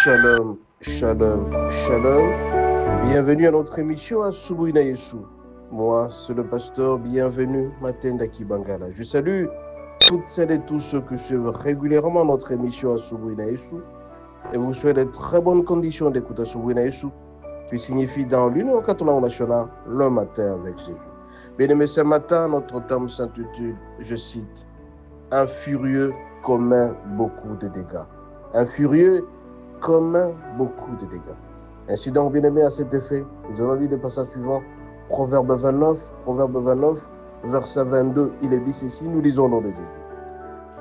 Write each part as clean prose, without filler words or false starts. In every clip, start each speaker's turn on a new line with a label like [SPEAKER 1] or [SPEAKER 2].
[SPEAKER 1] Shalom, shalom, shalom. Bienvenue à notre émission à Subouina Yesu. Moi, c'est le pasteur Bienvenue Matendaki Bangala. Je salue toutes celles et tous ceux qui suivent régulièrement notre émission à Subouina Yesu et vous souhaite de très bonnes conditions d'écoute à Subouina Yesu, qui signifie dans l'Union catholique nationale le matin avec Jésus. Bien-aimés, ce matin, notre thème s'intitule, je cite, un furieux commet beaucoup de dégâts. Un furieux commet beaucoup de dégâts. Ainsi donc, bien-aimés, à cet effet, nous allons lire le passage suivant, Proverbe 29, verset 22, il est dit ceci, nous lisons au nom de Jésus.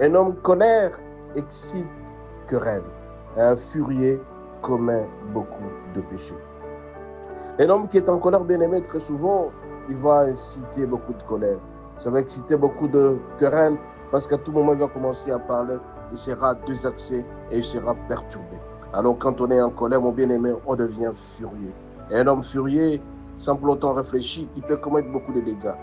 [SPEAKER 1] Un homme colère excite querelle, un furieux commet beaucoup de péchés. Un homme qui est en colère, bien-aimé, très souvent, il va inciter beaucoup de colère. Ça va exciter beaucoup de querelle, parce qu'à tout moment, il va commencer à parler, il sera désaxé et il sera perturbé. Alors quand on est en colère, mon bien-aimé, on devient furieux. Et un homme furieux, sans pour autant réfléchir, il peut commettre beaucoup de dégâts.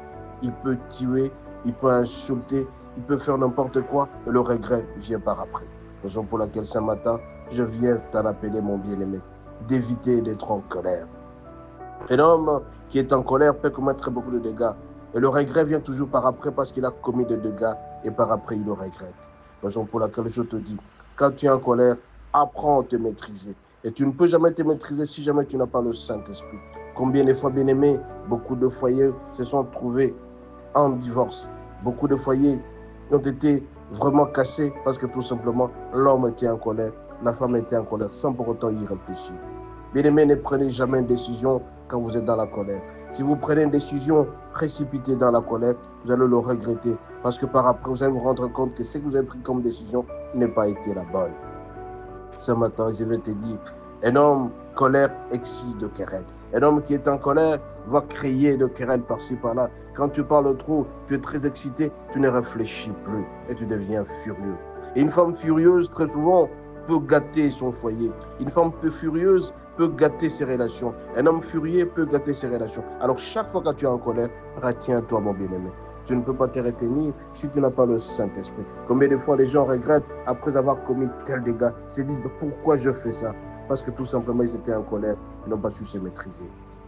[SPEAKER 1] Il peut tuer, il peut insulter, il peut faire n'importe quoi, et le regret vient par après. Raison pour laquelle ce matin, je viens t'en appeler, mon bien-aimé, d'éviter d'être en colère. Un homme qui est en colère peut commettre beaucoup de dégâts. Et le regret vient toujours par après parce qu'il a commis des dégâts et par après il le regrette. Raison pour laquelle je te dis, quand tu es en colère, apprends à te maîtriser. Et tu ne peux jamais te maîtriser si jamais tu n'as pas le Saint-Esprit. Combien de fois, bien-aimés, beaucoup de foyers se sont trouvés en divorce. Beaucoup de foyers ont été vraiment cassés parce que tout simplement, l'homme était en colère, la femme était en colère, sans pour autant y réfléchir. Bien-aimés, ne prenez jamais une décision quand vous êtes dans la colère. Si vous prenez une décision précipitée dans la colère, vous allez le regretter. Parce que par après, vous allez vous rendre compte que ce que vous avez pris comme décision n'a pas été la bonne. Ce matin, je vais te dire, un homme colère excite de querelle. Un homme qui est en colère va créer de querelle par-ci, par-là. Quand tu parles trop, tu es très excité, tu ne réfléchis plus et tu deviens furieux. Et une femme furieuse, très souvent, peut gâter son foyer. Une femme peu furieuse peut gâter ses relations. Un homme furieux peut gâter ses relations. Alors chaque fois que tu es en colère, retiens-toi, mon bien-aimé. Tu ne peux pas te retenir si tu n'as pas le Saint-Esprit. Combien de fois les gens regrettent après avoir commis tel dégât, se disent pourquoi je fais ça? Parce que tout simplement ils étaient en colère, ils n'ont pas su se maîtriser.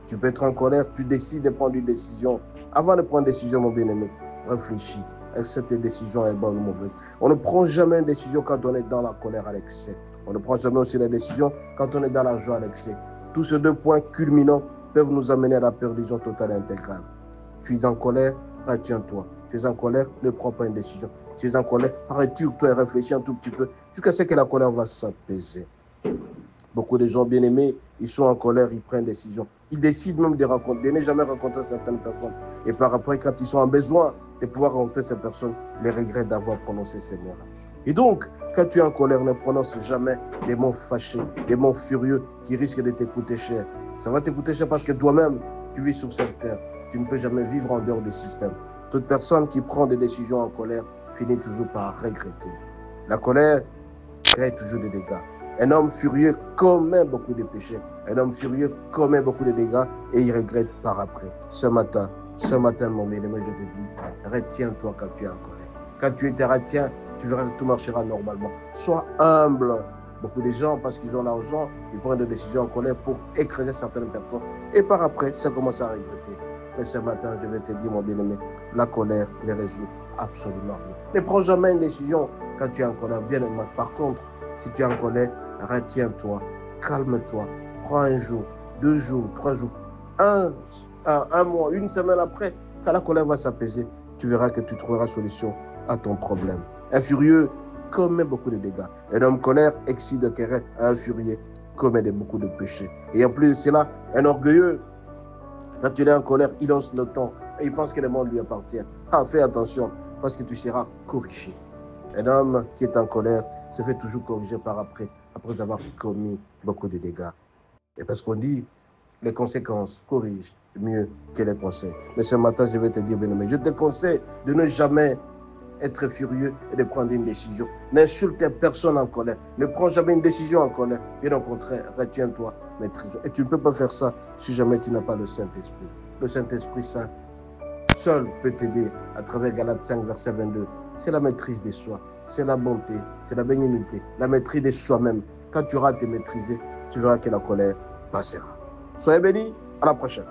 [SPEAKER 1] Tu peux être en colère, tu décides de prendre une décision. Avant de prendre une décision, mon bien-aimé, réfléchis. Est-ce que cette décision est bonne ou mauvaise? On ne prend jamais une décision quand on est dans la colère à l'excès. On ne prend jamais aussi la décision quand on est dans la joie à l'excès. Tous ces deux points culminants peuvent nous amener à la perdition totale et intégrale. Tu es en colère, retiens-toi. Tu es en colère, ne prends pas une décision. Tu es en colère, retire-toi et réfléchis un tout petit peu jusqu'à ce que la colère va s'apaiser. Beaucoup de gens bien-aimés, ils sont en colère, ils prennent des décisions. Ils décident même de ne jamais rencontrer certaines personnes. Et par après, quand ils sont en besoin de pouvoir rencontrer ces personnes, ils regrettent d'avoir prononcé ces mots-là. Et donc, quand tu es en colère, ne prononce jamais des mots fâchés, des mots furieux qui risquent de te coûter cher. Ça va te coûter cher parce que toi-même, tu vis sur cette terre. Tu ne peux jamais vivre en dehors du système. Toute personne qui prend des décisions en colère finit toujours par regretter. La colère crée toujours des dégâts. Un homme furieux commet beaucoup de péchés. Un homme furieux commet beaucoup de dégâts et il regrette par après. Ce matin, mon bien-aimé, je te dis, retiens-toi quand tu es en colère. Quand tu te retiens, tu verras que tout marchera normalement. Sois humble. Beaucoup de gens, parce qu'ils ont l'argent, ils prennent des décisions en colère pour écraser certaines personnes. Et par après, ça commence à regretter. Mais ce matin, je vais te dire, mon bien-aimé, la colère ne résout absolument rien. Ne prends jamais une décision quand tu es en colère, bien aimé. Par contre, si tu es en colère, retiens-toi, calme-toi, prends un jour, 2 jours, 3 jours, un mois, une semaine après, quand la colère va s'apaiser, tu verras que tu trouveras solution à ton problème. Un furieux commet beaucoup de dégâts. Un homme colère excite de querelle, un furieux commet beaucoup de péchés. Et en plus de cela, un orgueilleux, quand tu es en colère, il hausse le ton et il pense que le monde lui appartient. Fais attention parce que tu seras corrigé. Un homme qui est en colère se fait toujours corriger par après avoir commis beaucoup de dégâts. Et parce qu'on dit, les conséquences corrigent mieux que les conseils. Mais ce matin, je vais te dire, bien-aimé, je te conseille de ne jamais être furieux et de prendre une décision. N'insulte personne en colère. Ne prends jamais une décision en colère. Bien au contraire, retiens-toi, maîtrise. Et tu ne peux pas faire ça si jamais tu n'as pas le Saint-Esprit. Le Saint-Esprit Saint seul peut t'aider à travers Galates 5, verset 22. C'est la maîtrise de soi, c'est la bonté, c'est la bénignité, la maîtrise de soi-même. quand tu auras à te maîtriser, tu verras que la colère passera. Soyez bénis, à la prochaine.